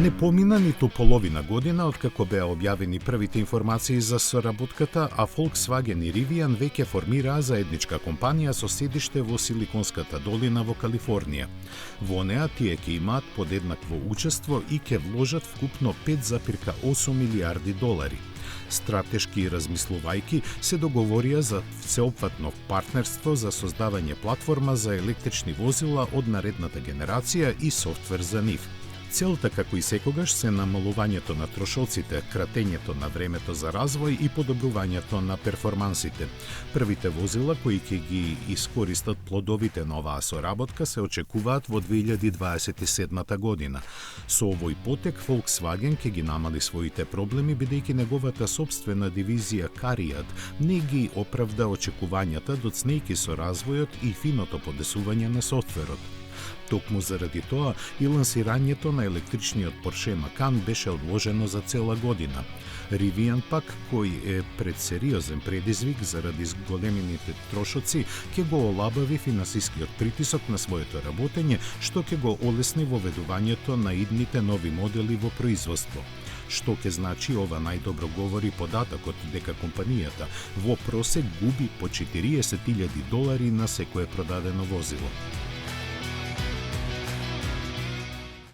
Не помина ниту половина година откако беа објавени првите информации за соработката, а Volkswagen и Rivian веќе формираа заедничка компанија со седиште во Силиконската долина во Калифорнија. Во неа тие ќе имаат подеднакво учество и ќе вложат вкупно 5,8 милиарди долари. Стратешки размислувајки се договорија за всеопфатно партнерство за создавање платформа за електрични возила од наредната генерација и софтвер за нив. Целта, како и секогаш, се намалувањето на трошоците, кратењето на времето за развој и подобрувањето на перформансите. Првите возила кои ќе ги искористат плодовите на оваа соработка се очекуваат во 2027 година. Со овој потек Volkswagen ќе ги намали своите проблеми бидејќи неговата собствена дивизија Cariad не ги оправда очекувањата доцнејќи со развојот и финото подесување на софтверот. Токму заради тоа и лансирањето на електричниот Porsche Macan беше одложено за цела година. Rivian пак, кој е пред сериозен предизвик заради големините трошоци, ќе го олабави финансискиот притисок на своето работење, што ќе го олесни воведувањето на идните нови модели во производство. Што ќе значи ова најдобро говори податокот дека компанијата во просек губи по $40,000 на секое продадено возило.